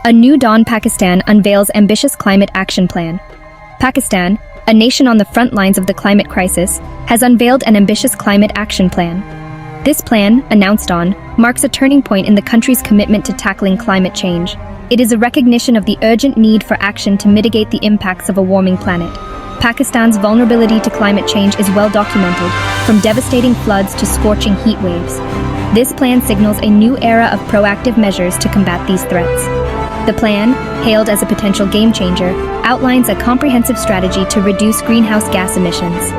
A new dawn Pakistan unveils ambitious climate action plan. Pakistan, a nation on the front lines of the climate crisis, has unveiled an ambitious climate action plan. This plan, announced on, marks a turning point in the country's commitment to tackling climate change. It is a recognition of the urgent need for action to mitigate the impacts of a warming planet. Pakistan's vulnerability to climate change is well documented, from devastating floods to scorching heat waves. This plan signals a new era of proactive measures to combat these threats. The plan, hailed as a potential game changer, outlines a comprehensive strategy to reduce greenhouse gas emissions.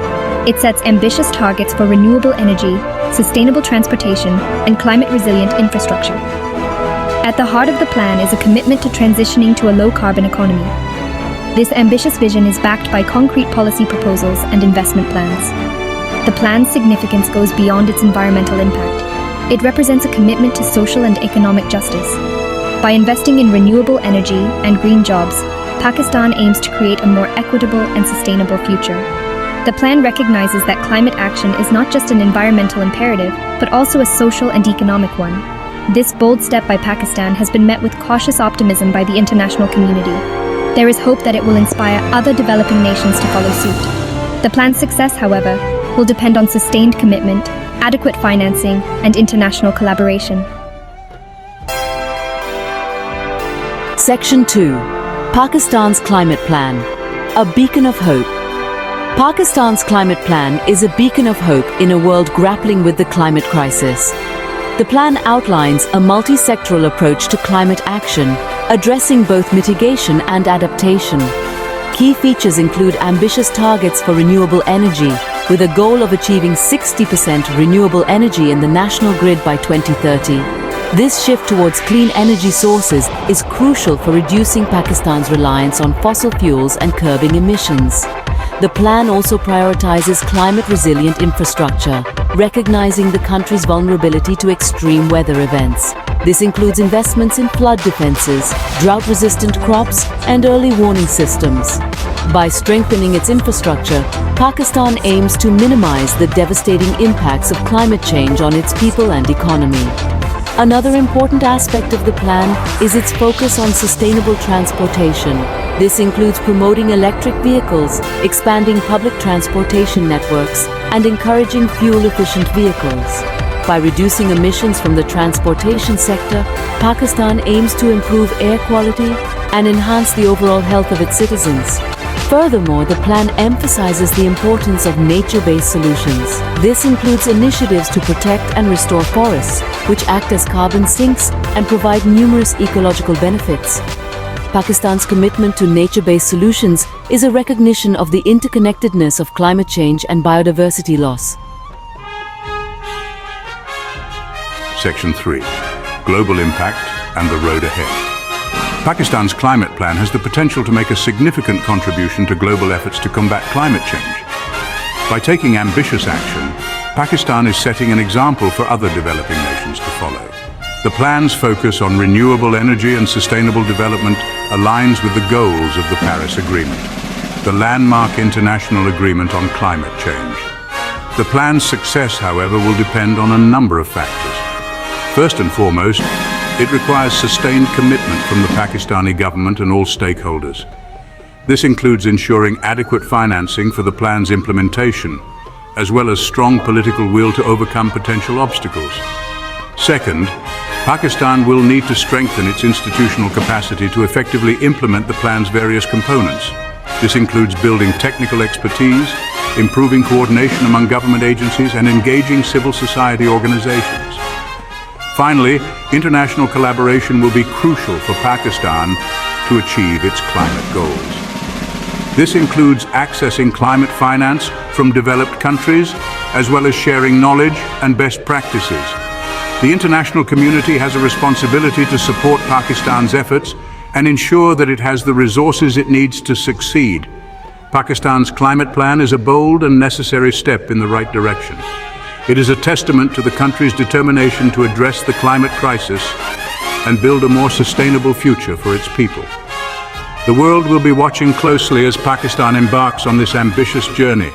It sets ambitious targets for renewable energy, sustainable transportation, and climate-resilient infrastructure. At the heart of the plan is a commitment to transitioning to a low-carbon economy. This ambitious vision is backed by concrete policy proposals and investment plans. The plan's significance goes beyond its environmental impact. It represents a commitment to social and economic justice. By investing in renewable energy and green jobs, Pakistan aims to create a more equitable and sustainable future. The plan recognizes that climate action is not just an environmental imperative, but also a social and economic one. This bold step by Pakistan has been met with cautious optimism by the international community. There is hope that it will inspire other developing nations to follow suit. The plan's success, however, will depend on sustained commitment, adequate financing, and international collaboration. Section 2. Pakistan's Climate Plan. A beacon of hope. Pakistan's climate plan is a beacon of hope in a world grappling with the climate crisis. The plan outlines a multi-sectoral approach to climate action, addressing both mitigation and adaptation. Key features include ambitious targets for renewable energy, with a goal of achieving 60% renewable energy in the national grid by 2030. This shift towards clean energy sources is crucial for reducing Pakistan's reliance on fossil fuels and curbing emissions. The plan also prioritizes climate-resilient infrastructure, recognizing the country's vulnerability to extreme weather events. This includes investments in flood defenses, drought-resistant crops, and early warning systems. By strengthening its infrastructure, Pakistan aims to minimize the devastating impacts of climate change on its people and economy. Another important aspect of the plan is its focus on sustainable transportation. This includes promoting electric vehicles, expanding public transportation networks, and encouraging fuel-efficient vehicles. By reducing emissions from the transportation sector, Pakistan aims to improve air quality and enhance the overall health of its citizens. Furthermore, the plan emphasizes the importance of nature-based solutions. This includes initiatives to protect and restore forests, which act as carbon sinks and provide numerous ecological benefits. Pakistan's commitment to nature-based solutions is a recognition of the interconnectedness of climate change and biodiversity loss. Section 3. Global Impact and the Road Ahead. Pakistan's climate plan has the potential to make a significant contribution to global efforts to combat climate change. By taking ambitious action, Pakistan is setting an example for other developing nations to follow. The plan's focus on renewable energy and sustainable development aligns with the goals of the Paris Agreement, the landmark international agreement on climate change. The plan's success, however, will depend on a number of factors. First and foremost, it requires sustained commitment from the Pakistani government and all stakeholders. This includes ensuring adequate financing for the plan's implementation, as well as strong political will to overcome potential obstacles. Second, Pakistan will need to strengthen its institutional capacity to effectively implement the plan's various components. This includes building technical expertise, improving coordination among government agencies, and engaging civil society organizations. Finally, international collaboration will be crucial for Pakistan to achieve its climate goals. This includes accessing climate finance from developed countries, as well as sharing knowledge and best practices. The international community has a responsibility to support Pakistan's efforts and ensure that it has the resources it needs to succeed. Pakistan's climate plan is a bold and necessary step in the right direction. It is a testament to the country's determination to address the climate crisis and build a more sustainable future for its people. The world will be watching closely as Pakistan embarks on this ambitious journey.